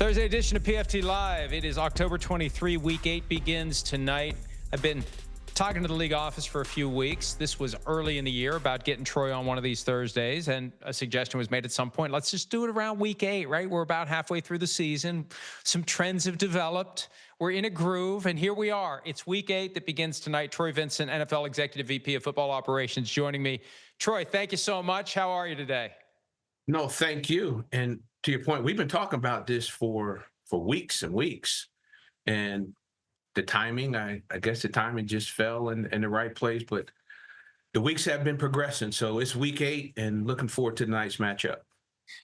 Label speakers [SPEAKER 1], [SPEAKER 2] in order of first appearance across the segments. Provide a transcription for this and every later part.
[SPEAKER 1] Thursday edition of PFT Live. It is October 23. Week 8 begins tonight. I've been talking to the league office for a few weeks. This was early in the year about getting Troy on one of these Thursdays, and a suggestion was made at some point. Let's just do it around week 8, right? We're about halfway through the season. Some trends have developed. We're in a groove, and here we are. It's week 8 that begins tonight. Troy Vincent, NFL Executive VP of Football Operations, joining me. Troy, thank you so much. How are you today?
[SPEAKER 2] No, thank you. And to your point, we've been talking about this for weeks and weeks. And the timing, I guess the timing just fell in the right place. But the weeks have been progressing. So it's week 8 and looking forward to tonight's matchup.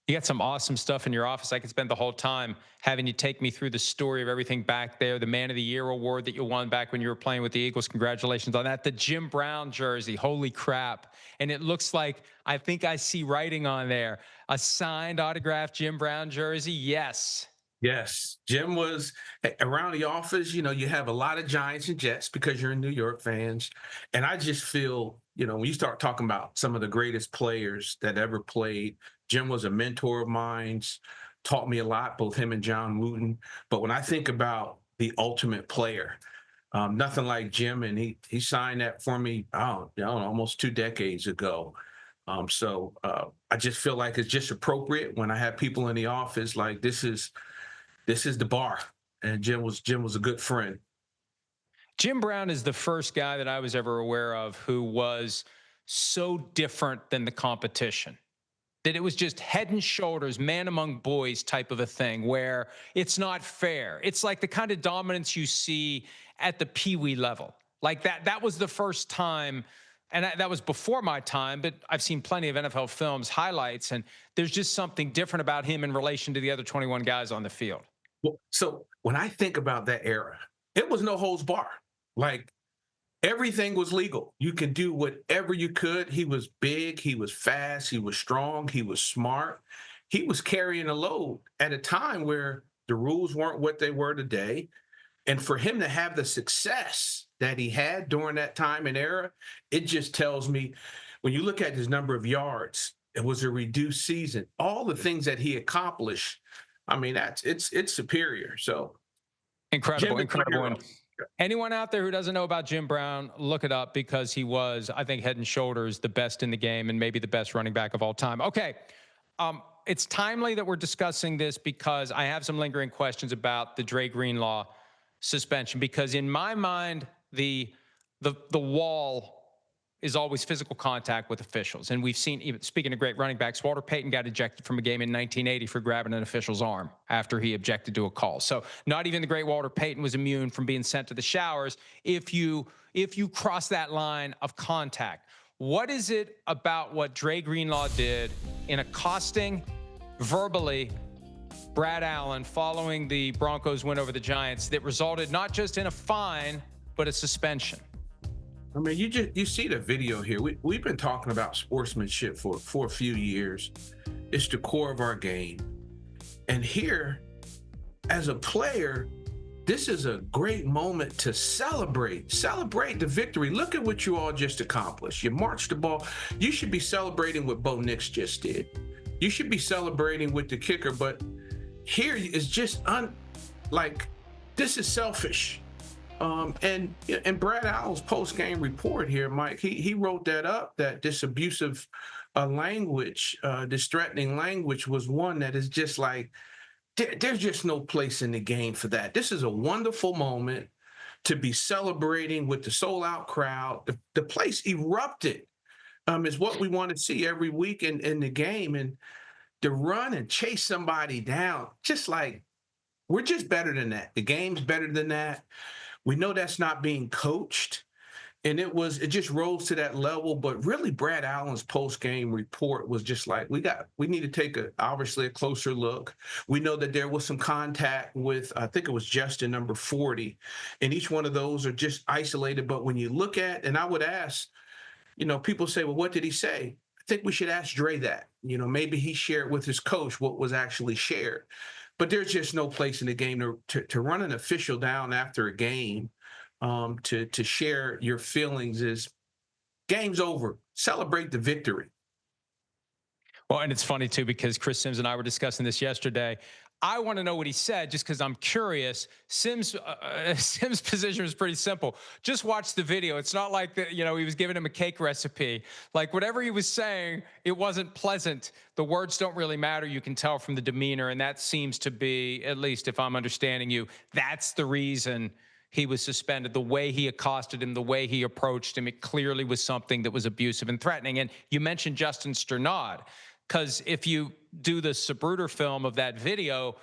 [SPEAKER 1] You got some awesome stuff in your office. I could spend the whole time having you take me through the story of everything back there. The Man of the Year award that you won back when you were playing with the Eagles. Congratulations on that. The Jim Brown jersey. Holy crap. And it looks like, I think I see writing on there. A signed, autographed Jim Brown jersey. Yes.
[SPEAKER 2] Yes. Jim was around the office. You know, you have a lot of Giants and Jets because you're New York fans. And I just feel, you know, when you start talking about some of the greatest players that ever played, Jim was a mentor of mine, taught me a lot, both him and John Wooten. But when I think about the ultimate player, nothing like Jim, and he signed that for me, I don't know, almost 2 decades ago. So I just feel like it's just appropriate when I have people in the office like this is the bar, and Jim was a good friend.
[SPEAKER 1] Jim Brown is the first guy that I was ever aware of who was so different than the competition, that it was just head and shoulders, man among boys type of a thing where it's not fair. It's like the kind of dominance you see at the peewee level. Like that was the first time, and that was before my time, but I've seen plenty of NFL films, highlights, and there's just something different about him in relation to the other 21 guys on the field.
[SPEAKER 2] Well, so when I think about that era, it was no holds bar. Like, everything was legal. You could do whatever you could. He was big. He was fast. He was strong. He was smart. He was carrying a load at a time where the rules weren't what they were today. And for him to have the success that he had during that time and era, it just tells me, when you look at his number of yards, it was a reduced season. All the things that he accomplished, I mean, it's superior. So
[SPEAKER 1] incredible. And anyone out there who doesn't know about Jim Brown, look it up, because he was, I think, head and shoulders the best in the game and maybe the best running back of all time. Okay. It's timely that we're discussing this because I have some lingering questions about the Dre Greenlaw suspension, because in my mind, the wall is always physical contact with officials. And we've seen, even speaking of great running backs, Walter Payton got ejected from a game in 1980 for grabbing an official's arm after he objected to a call. So not even the great Walter Payton was immune from being sent to the showers if you cross that line of contact. What is it about what Dre Greenlaw did in accosting verbally Brad Allen following the Broncos win over the Giants that resulted not just in a fine, but a suspension?
[SPEAKER 2] I mean, you see the video here. We've been talking about sportsmanship for a few years. It's the core of our game. And here, as a player, this is a great moment to celebrate the victory. Look at what you all just accomplished. You marched the ball. You should be celebrating what Bo Nix just did. You should be celebrating with the kicker. But here is just this is selfish. And Brad Allen's post-game report here, Mike, he wrote that up, that this abusive language, this threatening language was one that is just like, there's just no place in the game for that. This is a wonderful moment to be celebrating with the sold-out crowd. The place erupted, is what we want to see every week in the game. And to run and chase somebody down, just like, we're just better than that. The game's better than that. We know that's not being coached, and it just rose to that level. But really, Brad Allen's post-game report was just like, we need to take obviously a closer look. We know that there was some contact with, I think it was Justin, number 40, and each one of those are just isolated. But when you look at, and I would ask, people say, well, what did he say? I think we should ask Dre that. Maybe he shared with his coach what was actually shared. But there's just no place in the game to run an official down after a game, to share your feelings. Is game's over. Celebrate the victory.
[SPEAKER 1] Well, and it's funny, too, because Chris Sims and I were discussing this yesterday. I want to know what he said just because I'm curious. Sim's position was pretty simple. Just watch the video. It's not like that, he was giving him a cake recipe. Like whatever he was saying, it wasn't pleasant. The words don't really matter. You can tell from the demeanor. And that seems to be, at least if I'm understanding you, that's the reason he was suspended. The way he accosted him, the way he approached him, it clearly was something that was abusive and threatening. And you mentioned Justin Sternad. Because if you do the Sabruder film of that video,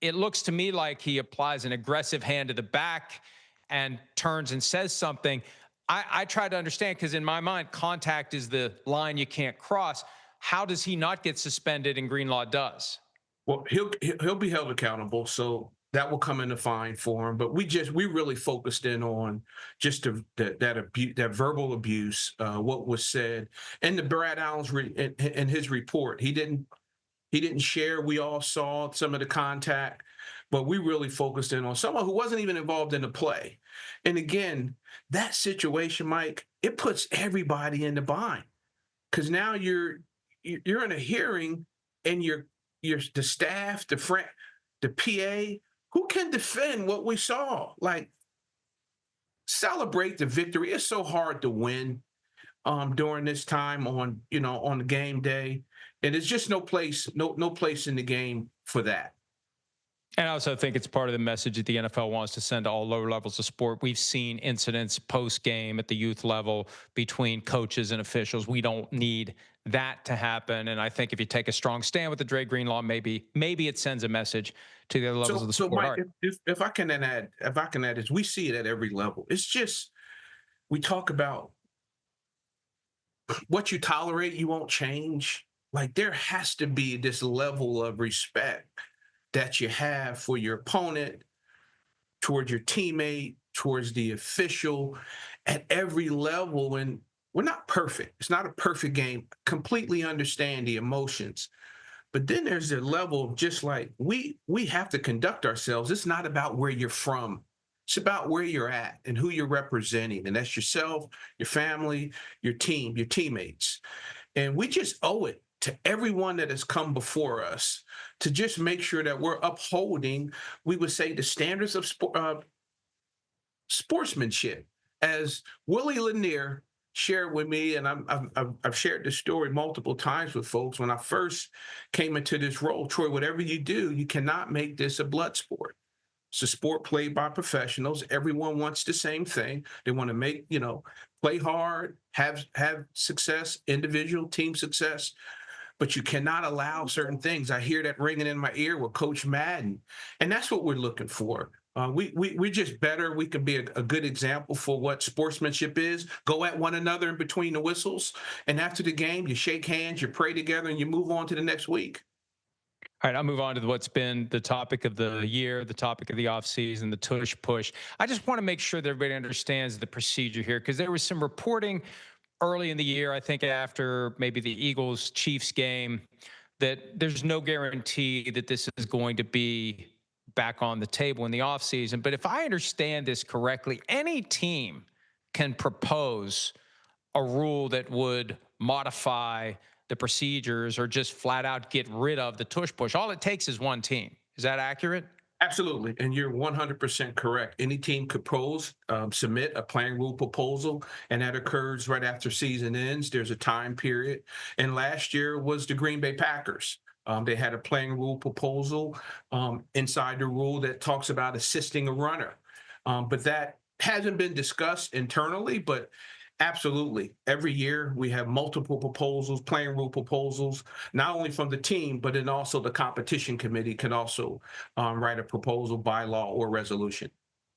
[SPEAKER 1] it looks to me like he applies an aggressive hand to the back and turns and says something. I try to understand, because in my mind, contact is the line you can't cross. How does he not get suspended and Greenlaw does?
[SPEAKER 2] Well, he'll be held accountable, so that will come in the fine for him. But we really focused in on just that verbal abuse, what was said, and the Brad Allen's in his report. He didn't share. We all saw some of the contact, but we really focused in on someone who wasn't even involved in the play. And again, that situation, Mike, it puts everybody in the bind, because now you're in a hearing and you're the staff, the PA. Who can defend what we saw? Like, celebrate the victory. It's so hard to win during this time on the game day, and it's just no place in the game for that.
[SPEAKER 1] And I also think it's part of the message that the NFL wants to send to all lower levels of sport. We've seen incidents post-game at the youth level between coaches and officials. We don't need that to happen. And I think if you take a strong stand with the Dre Greenlaw, maybe it sends a message to the other levels of the sport.
[SPEAKER 2] So, Mike, if I can add, is we see it at every level. It's just, we talk about what you tolerate, you won't change. Like, there has to be this level of respect that you have for your opponent, towards your teammate, towards the official, at every level. And we're not perfect. It's not a perfect game. Completely understand the emotions. But then there's a level of just like, we have to conduct ourselves. It's not about where you're from. It's about where you're at and who you're representing. And that's yourself, your family, your team, your teammates. And we just owe it to everyone that has come before us to just make sure that we're upholding, we would say, the standards of sportsmanship. As Willie Lanier shared with me, and I've shared this story multiple times with folks, when I first came into this role, Troy, whatever you do, you cannot make this a blood sport. It's a sport played by professionals. Everyone wants the same thing. They want to make, play hard, have success, individual team success. But you cannot allow certain things. I hear that ringing in my ear with Coach Madden, and that's what we're looking for. We're just better. We can be a good example for what sportsmanship is. Go at one another in between the whistles, and after the game, you shake hands, you pray together, and you move on to the next week.
[SPEAKER 1] All right, I'll move on to what's been the topic of the year, the topic of the offseason, the tush push. I just want to make sure that everybody understands the procedure here, because there was some reporting early in the year, I think after maybe the Eagles-Chiefs game, that there's no guarantee that this is going to be back on the table in the offseason. But if I understand this correctly, any team can propose a rule that would modify the procedures or just flat out get rid of the tush push. All it takes is one team. Is that accurate?
[SPEAKER 2] Absolutely. And you're 100% correct. Any team could submit a playing rule proposal, and that occurs right after season ends. There's a time period. And last year was the Green Bay Packers. They had a playing rule proposal inside the rule that talks about assisting a runner. But that hasn't been discussed internally, but absolutely. Every year we have multiple proposals, playing rule proposals, not only from the team, but then also the competition committee can also write a proposal, bylaw, or resolution.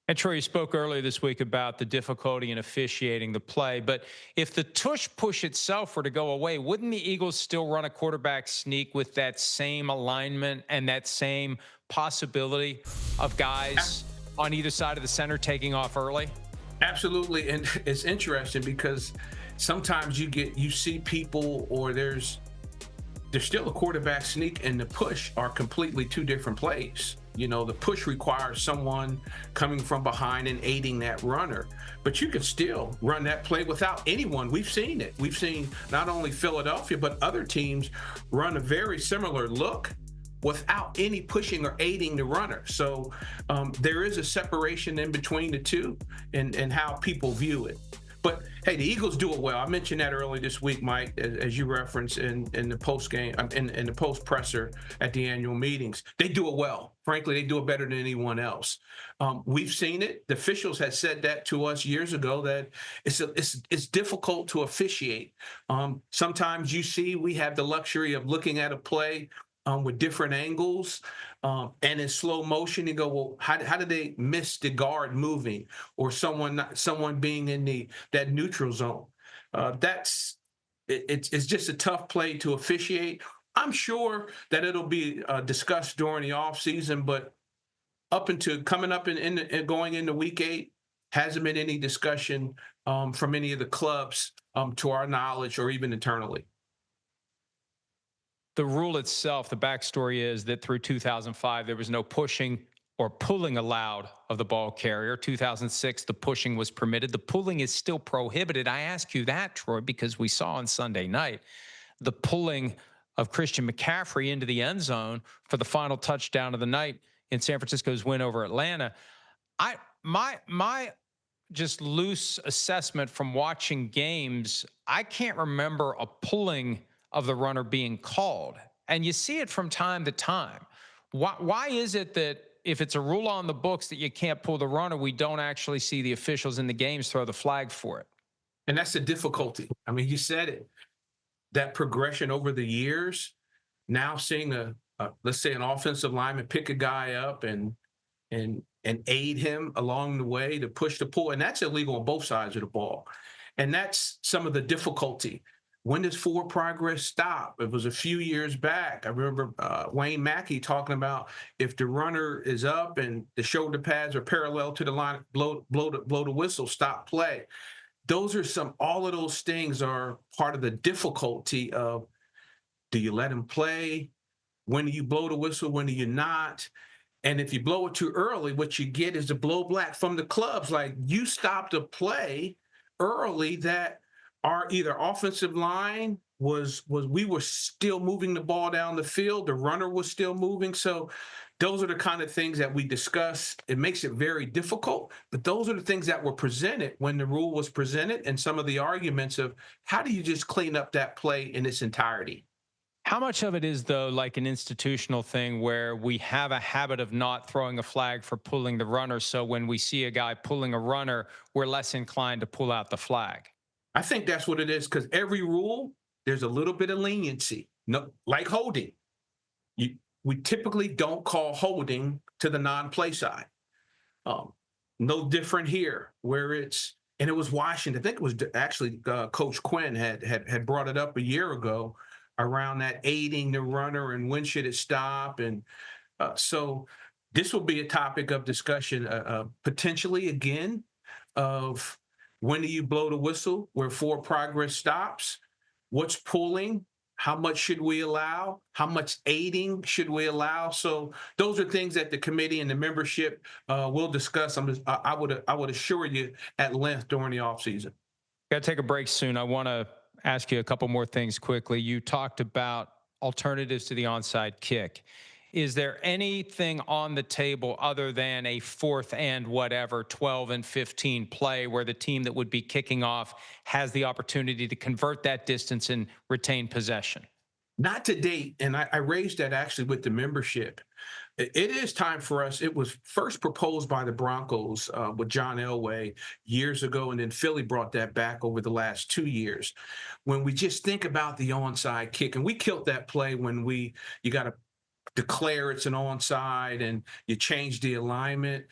[SPEAKER 1] And Troy, you spoke earlier this week about the difficulty in officiating the play, but if the tush push itself were to go away, wouldn't the Eagles still run a quarterback sneak with that same alignment and that same possibility of guys on either side of the center taking off early?
[SPEAKER 2] Absolutely. And it's interesting because sometimes you see people, or there's still a quarterback sneak and the push are completely two different plays. The push requires someone coming from behind and aiding that runner, but you can still run that play without anyone. We've seen it. We've seen not only Philadelphia, but other teams run a very similar look without any pushing or aiding the runner. So there is a separation in between the two and how people view it. But hey, the Eagles do it well. I mentioned that earlier this week, Mike, as you referenced in the post game, in the post presser at the annual meetings. They do it well. Frankly, they do it better than anyone else. We've seen it. The officials had said that to us years ago, that it's difficult to officiate. Sometimes we have the luxury of looking at a play with different angles and in slow motion. You go, well, how did they miss the guard moving, or someone being in that neutral zone? It's just a tough play to officiate. I'm sure that it'll be discussed during the offseason, but up into coming up and going into week 8, hasn't been any discussion from any of the clubs to our knowledge, or even internally.
[SPEAKER 1] The rule itself, the backstory is that through 2005, there was no pushing or pulling allowed of the ball carrier. 2006, the pushing was permitted. The pulling is still prohibited. I ask you that, Troy, because we saw on Sunday night the pulling of Christian McCaffrey into the end zone for the final touchdown of the night in San Francisco's win over Atlanta. My just loose assessment from watching games, I can't remember a pulling of the runner being called. And you see it from time to time. Why is it that if it's a rule on the books that you can't pull the runner, we don't actually see the officials in the games throw the flag for it?
[SPEAKER 2] And that's the difficulty. I mean, you said it. That progression over the years, now seeing let's say an offensive lineman pick a guy up and aid him along the way to push the pull, and that's illegal on both sides of the ball. And that's some of the difficulty. When does forward progress stop? It was a few years back. I remember Wayne Mackey talking about if the runner is up and the shoulder pads are parallel to the line, blow the whistle, stop play. All of those things are part of the difficulty of, do you let him play? When do you blow the whistle? When do you not? And if you blow it too early, what you get is the blow black from the clubs. Like, you stopped a play early that our either offensive line we were still moving the ball down the field, the runner was still moving. So those are the kind of things that we discuss. It makes it very difficult, but those are the things that were presented when the rule was presented, and some of the arguments of how do you just clean up that play in its entirety.
[SPEAKER 1] How much of it is, though, like an institutional thing where we have a habit of not throwing a flag for pulling the runner, so when we see a guy pulling a runner, we're less inclined to pull out the flag?
[SPEAKER 2] I think that's what it is, because every rule, there's a little bit of leniency. No, like holding. We typically don't call holding to the non-play side. No different here, where and it was Washington. I think it was actually Coach Quinn had brought it up a year ago around that aiding the runner and when should it stop. And so this will be a topic of discussion potentially again, of when do you blow the whistle, where forward progress stops, what's pulling, how much should we allow, how much aiding should we allow. So those are things that the committee and the membership will discuss. I would assure you at length during the offseason.
[SPEAKER 1] Got to take a break soon. I want to ask you a couple more things quickly. You talked about alternatives to the onside kick. Is there anything on the table other than a 4th and whatever, 12 and 15 play, where the team that would be kicking off has the opportunity to convert that distance and retain possession?
[SPEAKER 2] Not to date, and I raised that actually with the membership. It is time for us. It was first proposed by the Broncos with John Elway years ago, and then Philly brought that back over the last 2 years. When we just think about the onside kick, and we killed that play when you got to declare it's an onside and you change the alignment.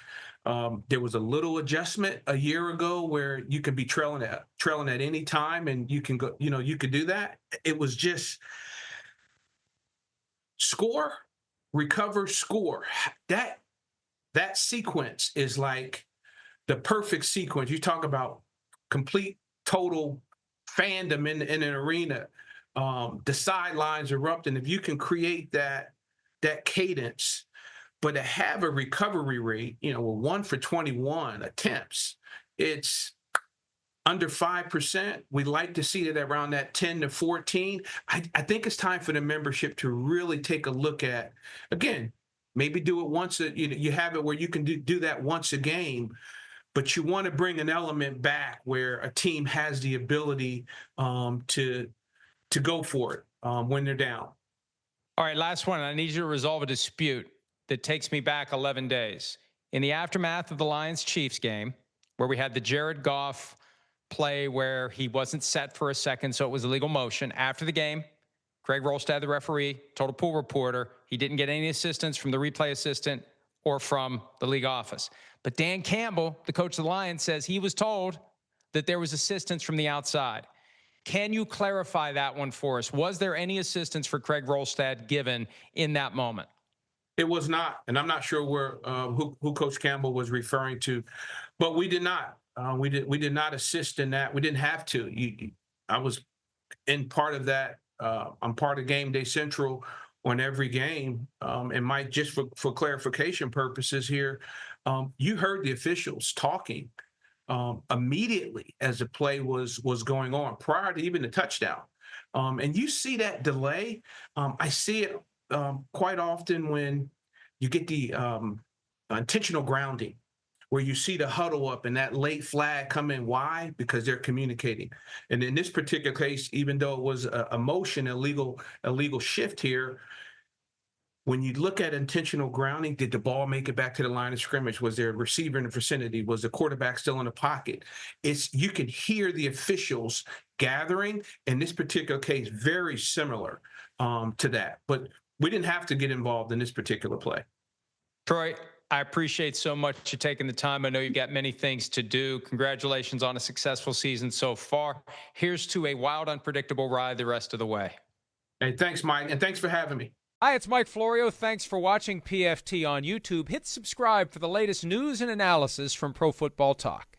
[SPEAKER 2] There was a little adjustment a year ago where you can be trailing at any time, and you can go, you could do that. It was just score, recover, score. That sequence is like the perfect sequence. You talk about complete, total fandom in an arena. The sidelines erupt, and if you can create that cadence, but to have a recovery rate, 1 for 21 attempts, it's under 5%. We like to see it around that 10 to 14. I think it's time for the membership to really take a look at, again, maybe do it once. You have it where you can do that once a game, but you want to bring an element back where a team has the ability to go for it when they're down.
[SPEAKER 1] All right, last one. I need you to resolve a dispute that takes me back 11 days. In the aftermath of the Lions-Chiefs game, where we had the Jared Goff play where he wasn't set for a second, so it was illegal motion. After the game, Craig Rolstad, the referee, told a pool reporter he didn't get any assistance from the replay assistant or from the league office. But Dan Campbell, the coach of the Lions, says he was told that there was assistance from the outside. Can you clarify that one for us? Was there any assistance for Craig Rolstad given in that moment?
[SPEAKER 2] It was not, and I'm not sure where who Coach Campbell was referring to, but we did not. We did not assist in that. We didn't have to. I was in part of that. I'm part of Game Day Central on every game. And Mike, just for clarification purposes here, you heard the officials talking immediately as the play was going on, prior to even the touchdown. And you see that delay. I see it quite often when you get the intentional grounding, where you see the huddle up and that late flag come in. Why? Because they're communicating. And in this particular case, even though it was a motion, a legal shift here, when you look at intentional grounding, did the ball make it back to the line of scrimmage? Was there a receiver in the vicinity? Was the quarterback still in the pocket? You can hear the officials gathering. In this particular case, very similar to that. But we didn't have to get involved in this particular play.
[SPEAKER 1] Troy, I appreciate so much you taking the time. I know you've got many things to do. Congratulations on a successful season so far. Here's to a wild, unpredictable ride the rest of the way.
[SPEAKER 2] Hey, thanks, Mike, and thanks for having me.
[SPEAKER 3] Hi, it's Mike Florio. Thanks for watching PFT on YouTube. Hit subscribe for the latest news and analysis from Pro Football Talk.